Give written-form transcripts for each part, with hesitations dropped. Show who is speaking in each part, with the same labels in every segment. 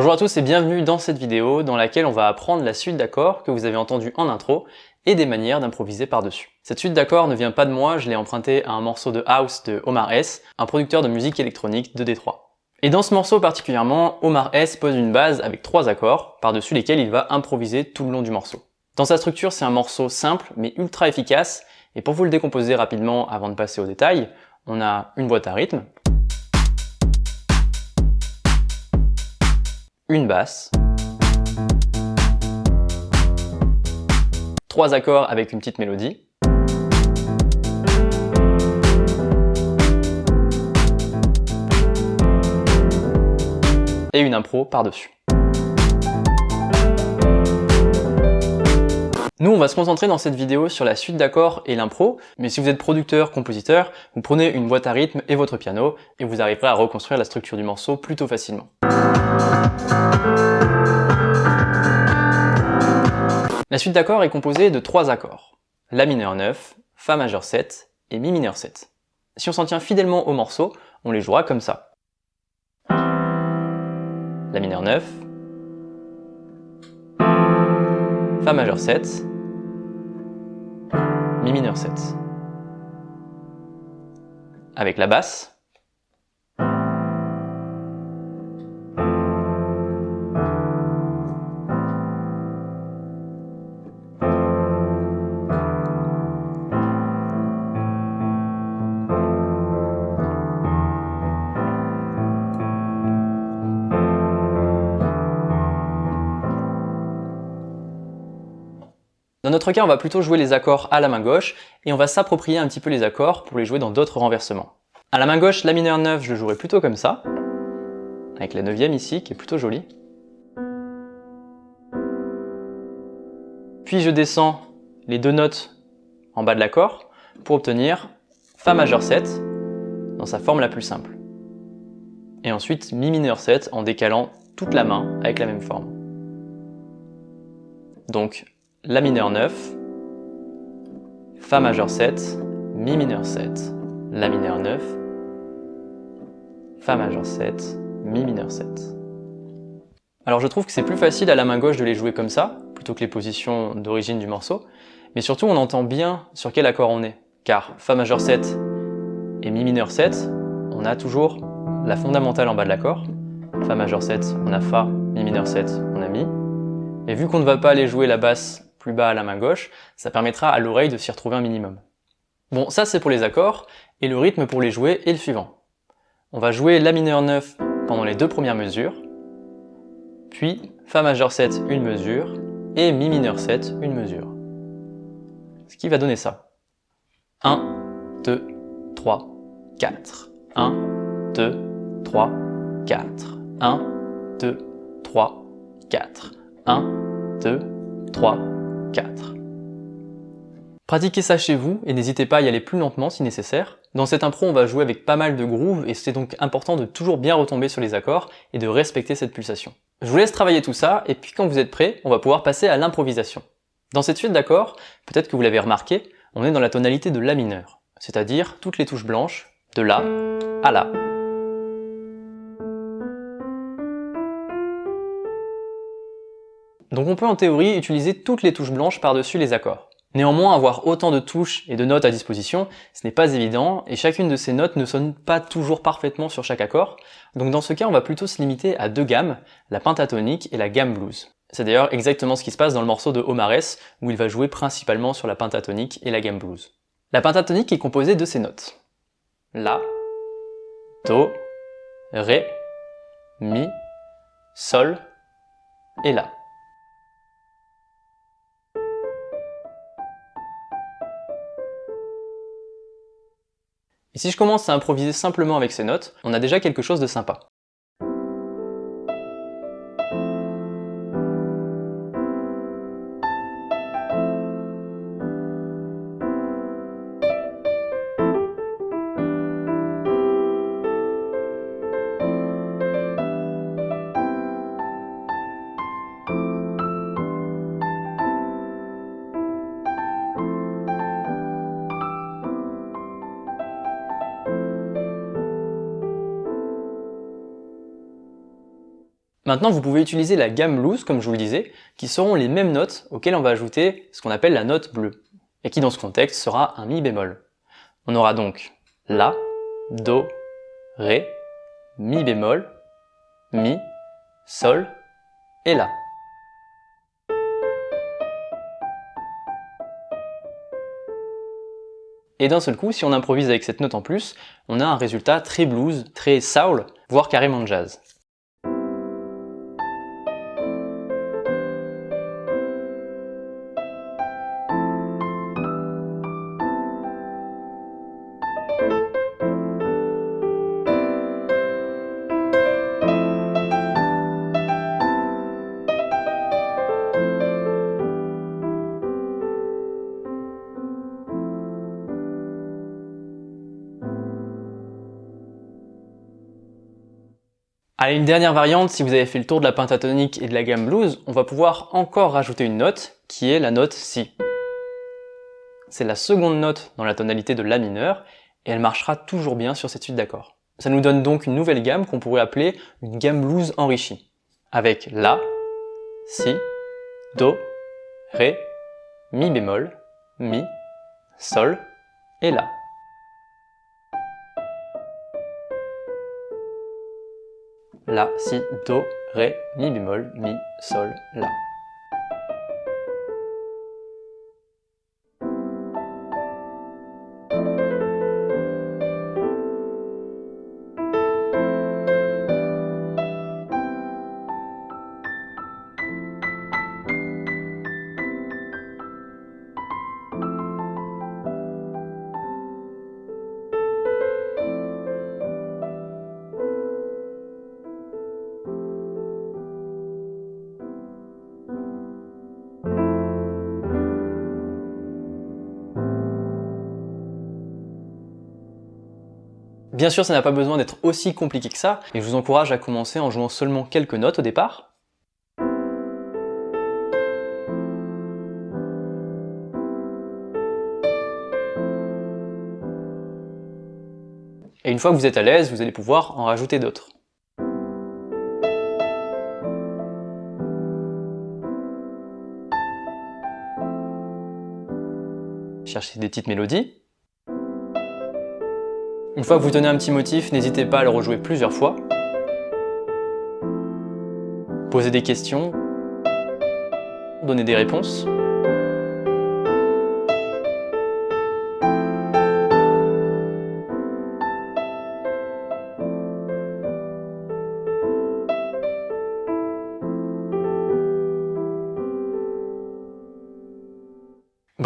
Speaker 1: Bonjour à tous et bienvenue dans cette vidéo dans laquelle on va apprendre la suite d'accords que vous avez entendu en intro et des manières d'improviser par-dessus. Cette suite d'accords ne vient pas de moi, je l'ai emprunté à un morceau de house de Omar S, un producteur de musique électronique de Détroit. Et dans ce morceau particulièrement, Omar S pose une base avec 3 accords par-dessus lesquels il va improviser tout le long du morceau. Dans sa structure, c'est un morceau simple mais ultra efficace, et pour vous le décomposer rapidement avant de passer aux détails, on a une boîte à rythme, une basse, 3 accords avec une petite mélodie, et une impro par-dessus. Nous, on va se concentrer dans cette vidéo sur la suite d'accords et l'impro, mais si vous êtes producteur, compositeur, vous prenez une boîte à rythme et votre piano, et vous arriverez à reconstruire la structure du morceau plutôt facilement. La suite d'accords est composée de 3 accords. La mineur 9, Fa majeur 7 et Mi mineur 7. Si on s'en tient fidèlement au morceau, on les jouera comme ça. La mineur 9, Fa majeur 7, Mi mineur 7. Avec la basse, dans notre cas, on va plutôt jouer les accords à la main gauche et on va s'approprier un petit peu les accords pour les jouer dans d'autres renversements. À la main gauche, la mineur 9, je le jouerai plutôt comme ça, avec la 9e ici, qui est plutôt jolie. Puis je descends les 2 notes en bas de l'accord pour obtenir Fa majeur 7 dans sa forme la plus simple. Et ensuite Mi mineur 7 en décalant toute la main avec la même forme. Donc La mineur 9, Fa majeur 7, Mi mineur 7, La mineur 9, Fa majeur 7, Mi mineur 7. Alors je trouve que c'est plus facile à la main gauche de les jouer comme ça, plutôt que les positions d'origine du morceau, mais surtout on entend bien sur quel accord on est, car Fa majeur 7 et Mi mineur 7, on a toujours la fondamentale en bas de l'accord, Fa majeur 7, on a Fa, Mi mineur 7, on a Mi, et vu qu'on ne va pas aller jouer la basse plus bas à la main gauche, ça permettra à l'oreille de s'y retrouver un minimum. Bon, ça c'est pour les accords, et le rythme pour les jouer est le suivant. On va jouer La mineur 9 pendant les 2 premières mesures, puis Fa majeur 7 une mesure, et Mi mineur 7 une mesure. Ce qui va donner ça. 1, 2, 3, 4. 1, 2, 3, 4. 1, 2, 3, 4. 1, 2, 3, 4. Pratiquez ça chez vous et n'hésitez pas à y aller plus lentement si nécessaire. Dans cette impro, on va jouer avec pas mal de grooves et c'est donc important de toujours bien retomber sur les accords et de respecter cette pulsation. Je vous laisse travailler tout ça et puis quand vous êtes prêts, on va pouvoir passer à l'improvisation. Dans cette suite d'accords, peut-être que vous l'avez remarqué, on est dans la tonalité de La mineur, c'est-à-dire toutes les touches blanches, de La à La. Donc on peut en théorie utiliser toutes les touches blanches par-dessus les accords. Néanmoins, avoir autant de touches et de notes à disposition, ce n'est pas évident, et chacune de ces notes ne sonne pas toujours parfaitement sur chaque accord, donc dans ce cas on va plutôt se limiter à 2 gammes, la pentatonique et la gamme blues. C'est d'ailleurs exactement ce qui se passe dans le morceau de Omar S, où il va jouer principalement sur la pentatonique et la gamme blues. La pentatonique est composée de ces notes. La, Do, Ré, Mi, Sol et La. Et si je commence à improviser simplement avec ces notes, on a déjà quelque chose de sympa. Maintenant, vous pouvez utiliser la gamme blues, comme je vous le disais, qui seront les mêmes notes auxquelles on va ajouter ce qu'on appelle la note bleue, et qui dans ce contexte sera un mi bémol. On aura donc La, Do, Ré, Mi bémol, Mi, Sol et La. Et d'un seul coup, si on improvise avec cette note en plus, on a un résultat très blues, très soul, voire carrément jazz. Allez, une dernière variante, si vous avez fait le tour de la pentatonique et de la gamme blues, on va pouvoir encore rajouter une note, qui est la note Si. C'est la seconde note dans la tonalité de La mineur, et elle marchera toujours bien sur cette suite d'accords. Ça nous donne donc une nouvelle gamme qu'on pourrait appeler une gamme blues enrichie, avec La, Si, Do, Ré, Mi bémol, Mi, Sol et La. La, Si, Do, Ré, Mi bémol, Mi, Sol, La. Bien sûr, ça n'a pas besoin d'être aussi compliqué que ça, et je vous encourage à commencer en jouant seulement quelques notes au départ. Et une fois que vous êtes à l'aise, vous allez pouvoir en rajouter d'autres. Cherchez des petites mélodies. Une fois que vous tenez un petit motif, n'hésitez pas à le rejouer plusieurs fois. Posez des questions, donnez des réponses.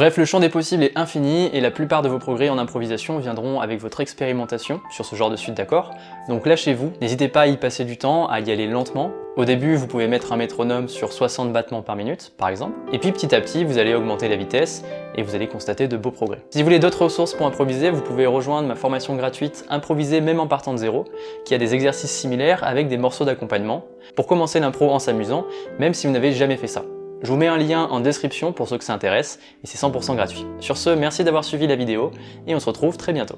Speaker 1: Bref, le champ des possibles est infini et la plupart de vos progrès en improvisation viendront avec votre expérimentation sur ce genre de suite d'accords. Donc lâchez-vous, n'hésitez pas à y passer du temps, à y aller lentement. Au début, vous pouvez mettre un métronome sur 60 battements par minute, par exemple. Et puis petit à petit, vous allez augmenter la vitesse et vous allez constater de beaux progrès. Si vous voulez d'autres ressources pour improviser, vous pouvez rejoindre ma formation gratuite Improviser même en partant de zéro, qui a des exercices similaires avec des morceaux d'accompagnement, pour commencer l'impro en s'amusant, même si vous n'avez jamais fait ça. Je vous mets un lien en description pour ceux que ça intéresse, et c'est 100% gratuit. Sur ce, merci d'avoir suivi la vidéo, et on se retrouve très bientôt.